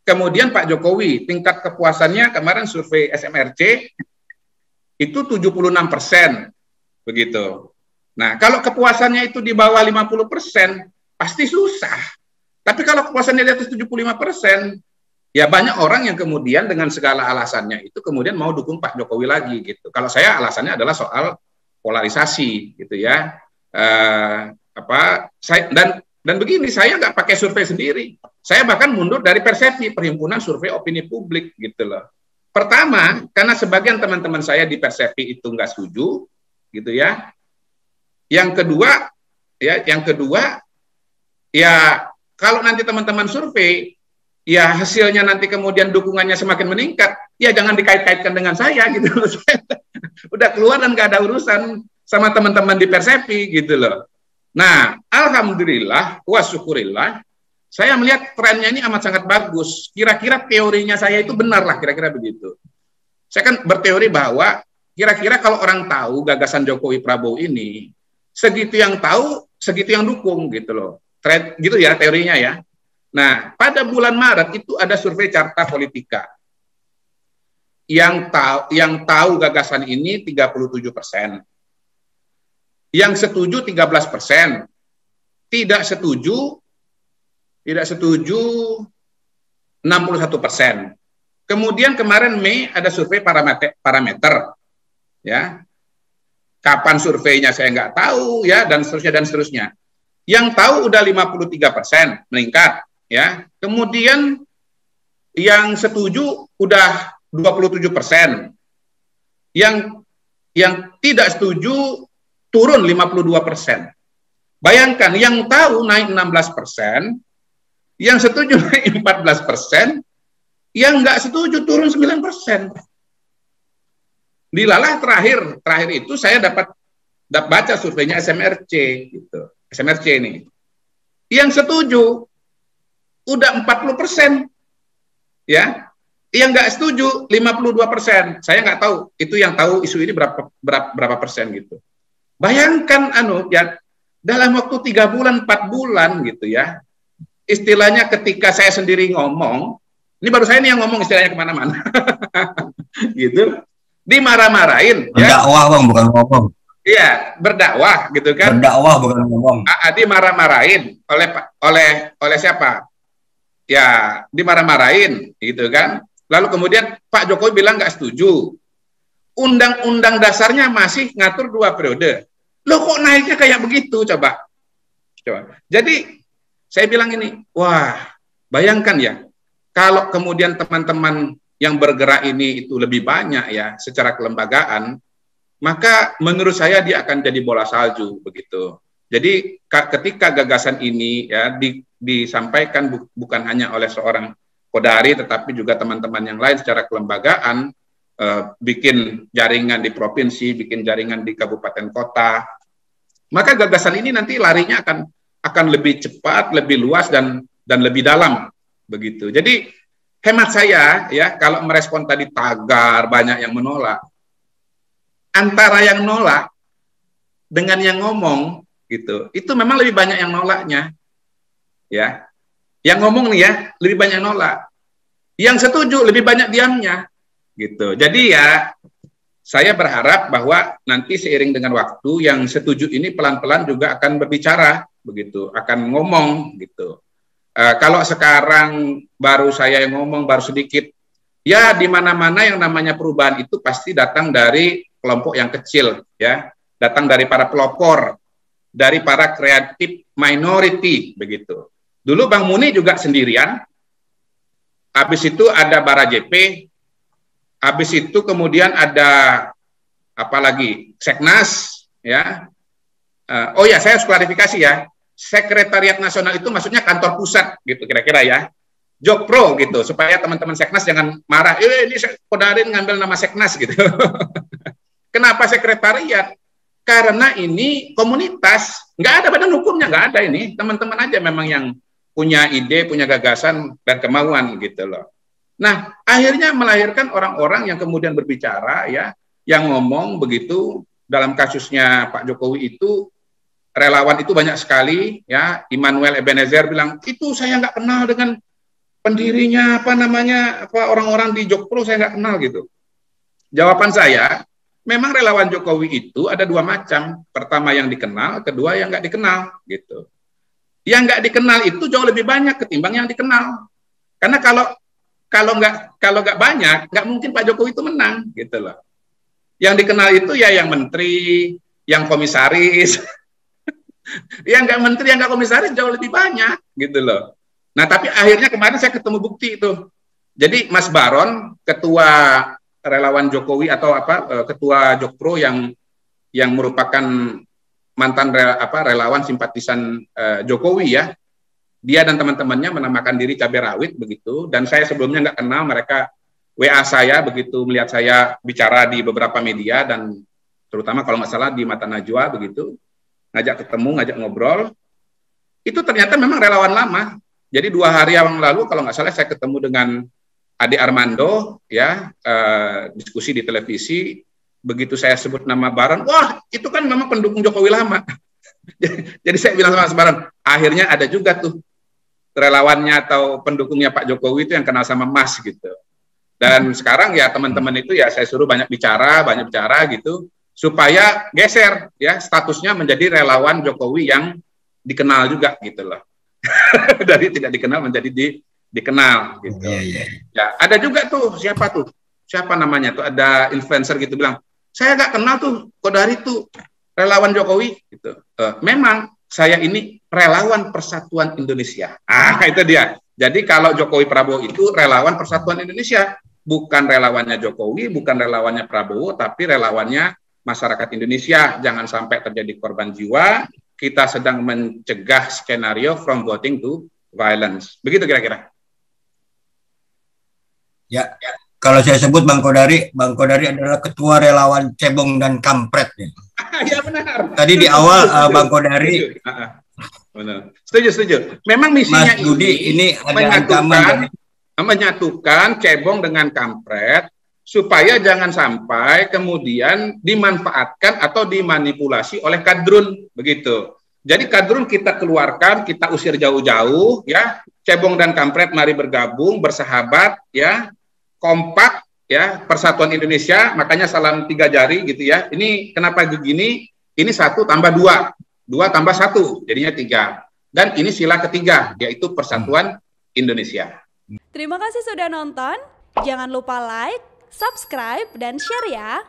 Kemudian Pak Jokowi, tingkat kepuasannya kemarin survei SMRC itu 76%, begitu. Nah, kalau kepuasannya itu di bawah 50%, pasti susah. Tapi kalau kepuasannya di atas 75%, ya banyak orang yang kemudian dengan segala alasannya itu kemudian mau dukung Pak Jokowi lagi gitu. Kalau saya alasannya adalah soal polarisasi gitu ya. Dan begini, saya nggak pakai survei sendiri. Saya bahkan mundur dari Persepsi, Perhimpunan Survei Opini Publik gitu loh. Pertama, karena sebagian teman-teman saya di Persepsi itu nggak setuju, gitu ya. Yang kedua, ya kalau nanti teman-teman survei, ya hasilnya nanti kemudian dukungannya semakin meningkat, ya jangan dikait-kaitkan dengan saya gitu loh. Udah keluar dan nggak ada urusan sama teman-teman di Persepsi gitu loh. Nah, alhamdulillah, wa syukurillah, saya melihat trennya ini amat sangat bagus. Kira-kira teorinya saya itu benar lah, kira-kira begitu. Saya kan berteori bahwa kira-kira kalau orang tahu gagasan Jokowi Prabowo ini, segitu yang tahu, segitu yang dukung gitu loh. Gitu ya teorinya ya. Nah, pada bulan Maret itu ada survei Carta Politika. Yang tahu gagasan ini 37%. Yang setuju 13%. Tidak setuju 61%. Kemudian kemarin Mei ada survei parameter ya. Kapan surveinya saya nggak tahu ya, dan seterusnya. Yang tahu udah 53% meningkat ya. Kemudian yang setuju udah 27%. Yang tidak setuju turun 52%. Bayangkan, yang tahu naik 16%, yang setuju naik 14%, yang nggak setuju turun 9%. Dilalah terakhir itu saya dapat baca surveinya SMRC gitu. SMRC ini. Yang setuju udah 40%. Ya. Yang nggak setuju 52%. Saya nggak tahu itu yang tahu isu ini berapa persen gitu. Bayangkan ya dalam waktu 3 bulan 4 bulan gitu ya. Istilahnya ketika saya sendiri ngomong, ini baru saya nih yang ngomong istilahnya kemana-mana. Gitu. Dimarah-marahin. Berdakwah ya. Bang, bukan ngomong. Iya, berdakwah gitu kan. Berdakwah bukan ngomong. Dimarah-marahin oleh siapa? Ya, dimarah-marahin gitu kan. Lalu kemudian Pak Jokowi bilang nggak setuju. Undang-undang dasarnya masih ngatur 2 periode. Loh kok naiknya kayak begitu coba. Jadi saya bilang ini, wah, bayangkan ya, kalau kemudian teman-teman yang bergerak ini itu lebih banyak ya secara kelembagaan, maka menurut saya dia akan jadi bola salju begitu. Jadi ketika gagasan ini ya disampaikan bukan hanya oleh seorang Kodari, tetapi juga teman-teman yang lain secara kelembagaan, bikin jaringan di provinsi, bikin jaringan di kabupaten kota, maka gagasan ini nanti larinya akan lebih cepat, lebih luas dan lebih dalam begitu. Jadi hemat saya ya, kalau merespon tadi tagar banyak yang menolak, antara yang nolak dengan yang ngomong gitu, itu memang lebih banyak yang nolaknya ya. Yang ngomong nih ya lebih banyak nolak, yang setuju lebih banyak diamnya gitu. Jadi ya saya berharap bahwa nanti seiring dengan waktu yang setuju ini pelan-pelan juga akan berbicara begitu, akan ngomong gitu. Kalau sekarang baru saya yang ngomong, baru sedikit, ya di mana-mana yang namanya perubahan itu pasti datang dari kelompok yang kecil ya, datang dari para pelopor, dari para kreatif minority begitu. Dulu Bang Muni juga sendirian, habis itu ada Bara JP, habis itu kemudian ada apa lagi, Seknas ya. Oh ya, saya harus klarifikasi ya, Sekretariat Nasional itu maksudnya kantor pusat gitu kira-kira ya, Jokpro gitu, supaya teman-teman Seknas jangan marah, ini Kodarin ngambil nama Seknas gitu. Kenapa sekretariat? Karena ini komunitas, nggak ada badan hukumnya, nggak ada ini, teman-teman aja memang yang punya ide, punya gagasan dan kemauan gitu loh. Nah, akhirnya melahirkan orang-orang yang kemudian berbicara ya, yang ngomong begitu. Dalam kasusnya Pak Jokowi itu relawan itu banyak sekali ya. Immanuel Ebenezer bilang, itu saya nggak kenal dengan pendirinya apa namanya, apa orang-orang di Jokpro saya nggak kenal gitu. Jawaban saya, memang relawan Jokowi itu ada dua macam. Pertama yang dikenal, kedua yang nggak dikenal gitu. Yang nggak dikenal itu jauh lebih banyak ketimbang yang dikenal. Karena kalau nggak banyak, nggak mungkin Pak Jokowi itu menang gitu loh. Yang dikenal itu ya yang menteri, yang komisaris, yang nggak menteri, yang nggak komisaris jauh lebih banyak gitu loh. Nah tapi akhirnya kemarin saya ketemu bukti itu. Jadi Mas Baron, ketua relawan Jokowi atau ketua Jokpro yang merupakan mantan relawan simpatisan Jokowi ya, dia dan teman-temannya menamakan diri cabai rawit begitu, dan saya sebelumnya nggak kenal mereka. WA saya begitu melihat saya bicara di beberapa media dan terutama kalau nggak salah di Mata Najwa begitu, ngajak ketemu, ngajak ngobrol, itu ternyata memang relawan lama. Jadi 2 hari yang lalu kalau nggak salah saya ketemu dengan Ade Armando ya, diskusi di televisi, begitu saya sebut nama Baron, wah itu kan memang pendukung Jokowi lama. Jadi saya bilang sama Mas Baron, akhirnya ada juga tuh relawannya atau pendukungnya Pak Jokowi itu yang kenal sama Mas gitu. Dan sekarang ya teman-teman itu ya saya suruh banyak bicara gitu, supaya geser ya statusnya menjadi relawan Jokowi yang dikenal juga gitu loh. Dari tidak dikenal menjadi dikenal gitu. Ya, ada juga tuh siapa namanya tuh, ada influencer gitu bilang, saya nggak kenal tuh Kodari tuh relawan Jokowi gitu. Memang saya ini relawan Persatuan Indonesia. Itu dia. Jadi kalau Jokowi Prabowo itu relawan Persatuan Indonesia, bukan relawannya Jokowi, bukan relawannya Prabowo, tapi relawannya masyarakat Indonesia. Jangan sampai terjadi korban jiwa. Kita sedang mencegah skenario from voting to violence. Begitu kira-kira. Ya, kalau saya sebut Bang Kodari adalah ketua relawan cebong dan kampret. Ya benar. Tadi di awal Bang Kodari. Benar. Setuju. Memang misinya Mas Budi ini ada menyatukan cebong dengan kampret supaya jangan sampai kemudian dimanfaatkan atau dimanipulasi oleh kadrun begitu. Jadi kadrun kita keluarkan, kita usir jauh-jauh ya. Cebong dan kampret mari bergabung, bersahabat ya, kompak ya, Persatuan Indonesia, makanya salam 3 jari gitu ya. Ini kenapa begini? Ini 1 tambah 2. 2 tambah 1, jadinya 3. Dan ini sila ketiga, yaitu Persatuan Indonesia. Terima kasih sudah nonton. Jangan lupa like, subscribe, dan share ya.